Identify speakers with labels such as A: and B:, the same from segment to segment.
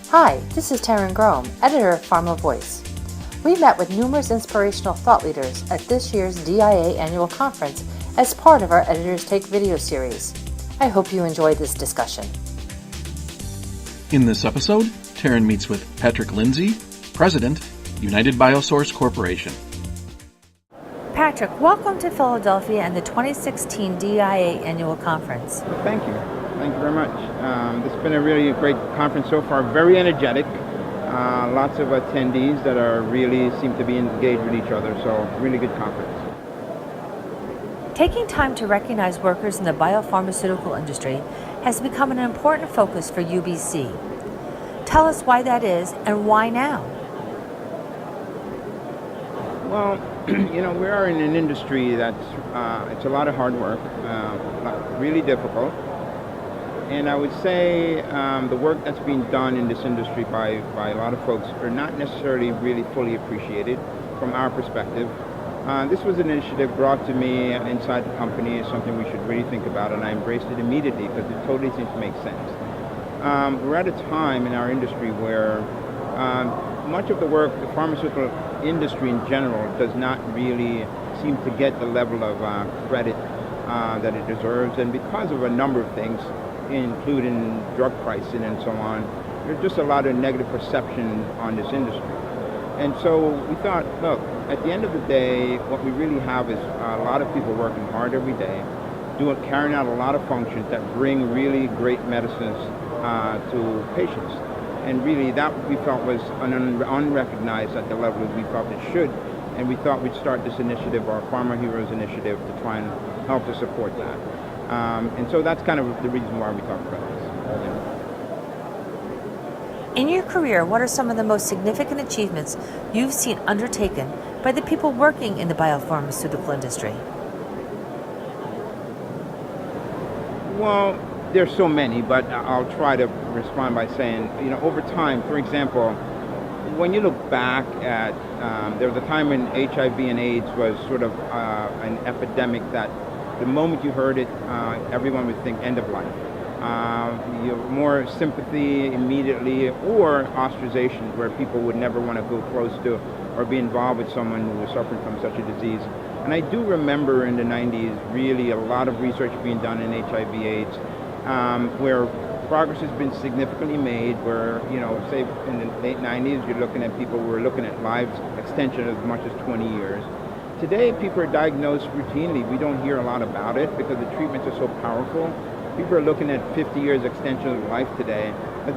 A: Hi, this is Taryn Grome, editor of Pharma Voice. We met with numerous inspirational thought leaders at this year's DIA annual conference as part of our Editors Take video series. I hope you enjoyed this discussion.
B: In this episode, Taryn meets with Patrick Lindsay, President, United Biosource Corporation.
A: Patrick, welcome to Philadelphia and the 2016 DIA annual conference.
C: Thank you. Thank you very much. This has been a really great conference so far, very energetic. Lots of attendees that really seem to be engaged with each other, so really good conference.
A: Taking time to recognize workers in the biopharmaceutical industry has become an important focus for UBC. Tell us why that is and why now?
C: Well, we are in an industry that's it's a lot of hard work, really difficult. And I would say the work that's being done in this industry by a lot of folks are not necessarily really fully appreciated from our perspective. This was an initiative brought to me inside the company as something we should really think about, and I embraced it immediately because it totally seems to make sense. We're at a time in our industry where much of the work, the pharmaceutical industry in general, does not really seem to get the level of credit that it deserves, and because of a number of things, including drug pricing and so on, there's just a lot of negative perception on this industry. And so we thought, look, at the end of the day, what we really have is a lot of people working hard every day, carrying out a lot of functions that bring really great medicines to patients. And really that we felt was unrecognized at the level that we felt it should. And we thought we'd start this initiative, our Pharma Heroes initiative, to try and help to support that. And so that's kind of the reason why we talk about this.
A: In your career, what are some of the most significant achievements you've seen undertaken by the people working in the biopharmaceutical industry?
C: Well, there's so many, but I'll try to respond by saying, over time, for example, when you look back at, there was a time when HIV and AIDS was sort of an epidemic that the moment you heard it, everyone would think end of life. More sympathy immediately, or ostracization, where people would never want to go close to or be involved with someone who was suffering from such a disease. And I do remember in the 90s really a lot of research being done in HIV/AIDS, where progress has been significantly made, where, say in the late 90s, you're looking at people who were looking at life extension as much as 20 years. Today, people are diagnosed routinely. We don't hear a lot about it because the treatments are so powerful. People are looking at 50 years extension of life today.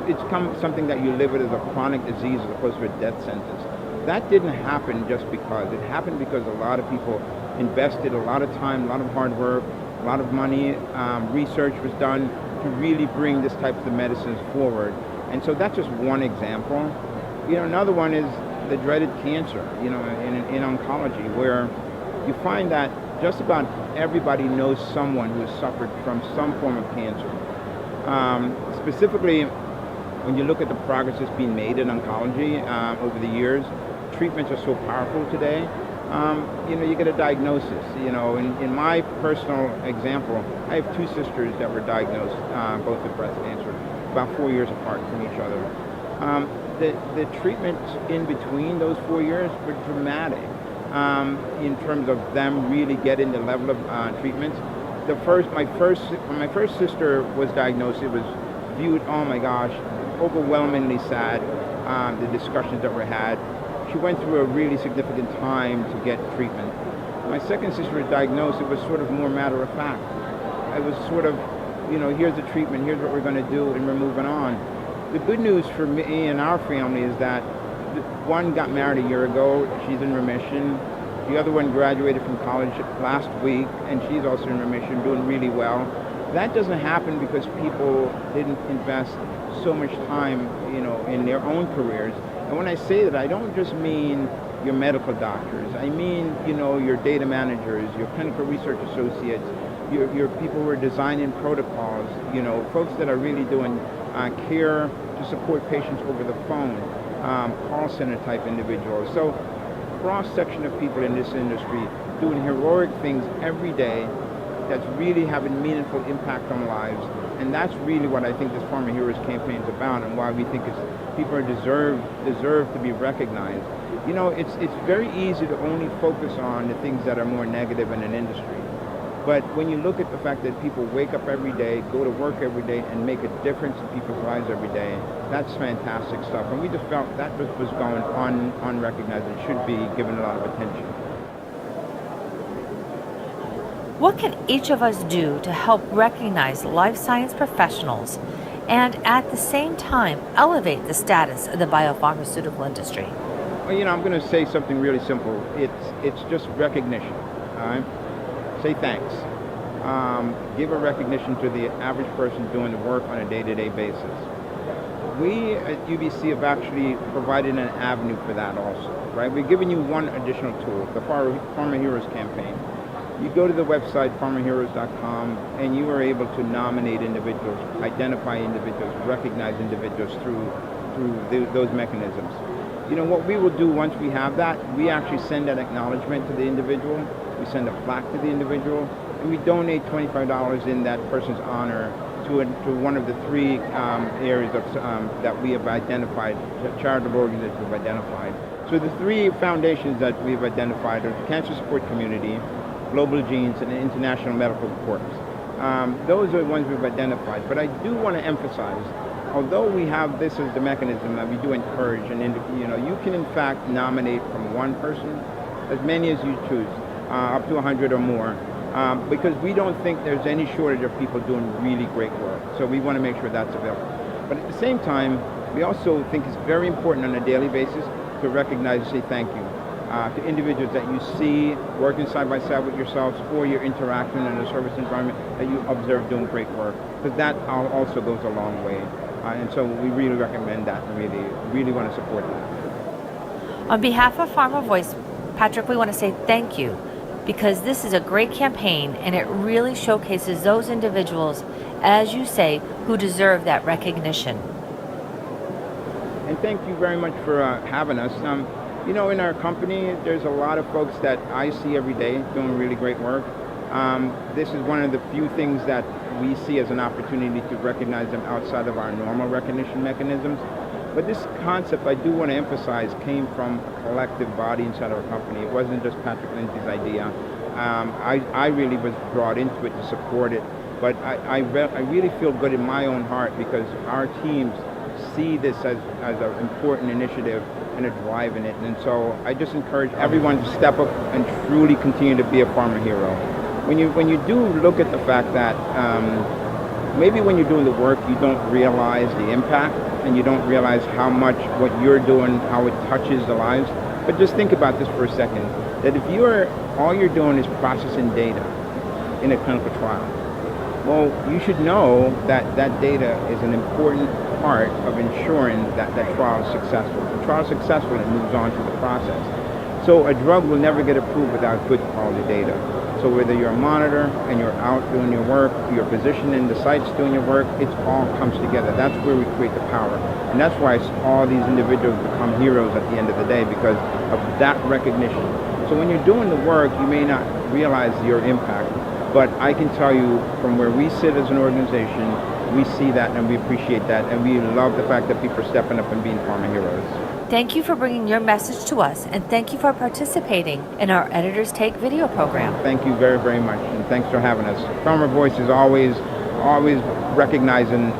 C: It's come something that you live with as a chronic disease as opposed to a death sentence. That didn't happen just because. It happened because a lot of people invested a lot of time, a lot of hard work, a lot of money. Research was done to really bring this type of medicines forward. And so that's just one example. Another one is the dreaded cancer, in oncology, where you find that just about everybody knows someone who has suffered from some form of cancer. Specifically, when you look at the progress that's being made in oncology over the years, treatments are so powerful today. You get a diagnosis. In my personal example, I have two sisters that were diagnosed both with breast cancer, about 4 years apart from each other. The treatments in between those 4 years were dramatic in terms of them really getting the level of treatments. When my first sister was diagnosed, it was viewed, oh my gosh, overwhelmingly sad, the discussions that were had. She went through a really significant time to get treatment. My second sister was diagnosed, it was sort of more matter of fact. It was sort of, here's the treatment, here's what we're going to do, and we're moving on. The good news for me and our family is that one got married a year ago, she's in remission. The other one graduated from college last week, and she's also in remission, doing really well. That doesn't happen because people didn't invest so much time, in their own careers. And when I say that, I don't just mean your medical doctors. I mean, your data managers, your clinical research associates, your people who are designing protocols, folks that are really doing care to support patients over the phone, call center type individuals. So cross-section of people in this industry doing heroic things every day that's really having meaningful impact on lives. And that's really what I think this Farmer Heroes campaign is about, and why we think people deserve to be recognized. You know, it's very easy to only focus on the things that are more negative in an industry. But when you look at the fact that people wake up every day, go to work every day, and make a difference in people's lives every day, that's fantastic stuff. And we just felt that was going unrecognized and should be given a lot of attention.
A: What can each of us do to help recognize life science professionals and at the same time elevate the status of the biopharmaceutical industry?
C: Well, you know, I'm going to say something really simple. It's just recognition. All right? Say thanks. Give a recognition to the average person doing the work on a day-to-day basis. We at UBC have actually provided an avenue for that also, right? We've given you one additional tool, the Farmer Heroes campaign. You go to the website, farmerheroes.com, and you are able to nominate individuals, identify individuals, recognize individuals through those mechanisms. You know, what we will do once we have that, we actually send that acknowledgement to the individual, we send a plaque to the individual, and we donate $25 in that person's honor to one of the three areas that we have identified, charitable organizations have identified. So the three foundations that we've identified are the Cancer Support Community, Global Genes, and the International Medical Corps. Those are the ones we've identified. But I do want to emphasize, although we have this as the mechanism that we do encourage, and you know, you can in fact nominate from one person, as many as you choose, up to 100 or more, because we don't think there's any shortage of people doing really great work. So we want to make sure that's available. But at the same time, we also think it's very important on a daily basis to recognize and say thank you to individuals that you see working side by side with yourselves, or your interaction in a service environment that you observe doing great work, because that also goes a long way. And so we really recommend that, and really want to support that.
A: On behalf of Pharma Voice, Patrick, we want to say thank you, because this is a great campaign and it really showcases those individuals, as you say, who deserve that recognition.
C: And thank you very much for having us. You know, in our company, there's a lot of folks that I see every day doing really great work. This is one of the few things that we see as an opportunity to recognize them outside of our normal recognition mechanisms. But this concept, I do want to emphasize, came from a collective body inside our company. It wasn't just Patrick Lindsay's idea. I really was brought into it to support it. But I really feel good in my own heart, because our teams see this as an important initiative and a drive in it. And so I just encourage everyone to step up and truly continue to be a farmer hero. When you do look at the fact that maybe when you're doing the work, you don't realize the impact, and you don't realize how much what you're doing, how it touches the lives. But just think about this for a second, that if all you're doing is processing data in a clinical trial, well, you should know that that data is an important part of ensuring that that trial is successful. If the trial is successful, it moves on to the process. So a drug will never get approved without good quality data. So whether you're a monitor and you're out doing your work, your position in the sites doing your work, it all comes together. That's where we create the power. And that's why all these individuals become heroes at the end of the day, because of that recognition. So when you're doing the work, you may not realize your impact, but I can tell you from where we sit as an organization, we see that and we appreciate that, and we love the fact that people are stepping up and being farmer heroes.
A: Thank you for bringing your message to us, and thank you for participating in our Editor's Take video program.
C: Thank you very, very much, and thanks for having us. Farmer Voice is always recognizing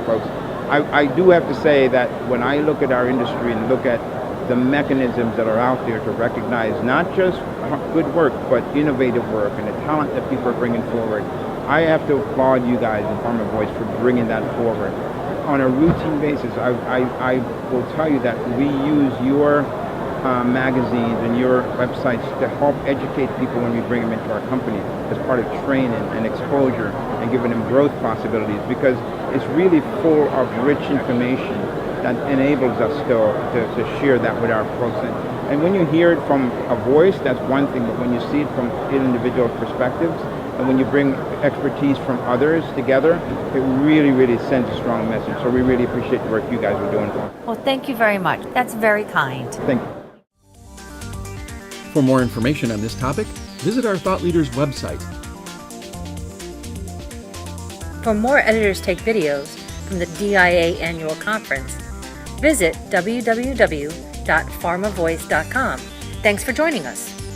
C: folks. I do have to say that when I look at our industry and look at the mechanisms that are out there to recognize not just good work, but innovative work and the talent that people are bringing forward, I have to applaud you guys in Farmer Voice for bringing that forward. On a routine basis, I will tell you that we use your magazines and your websites to help educate people when we bring them into our company as part of training and exposure and giving them growth possibilities, because it's really full of rich information that enables us to share that with our folks. And when you hear it from a voice, that's one thing, but when you see it from individual perspectives, and when you bring expertise from others together, it really, really sends a strong message. So we really appreciate the work you guys are doing.
A: Well, thank you very much. That's very kind.
C: Thank you.
B: For more information on this topic, visit our Thought Leaders website.
A: For more Editors Take videos from the DIA Annual Conference, visit www.pharmavoice.com. Thanks for joining us.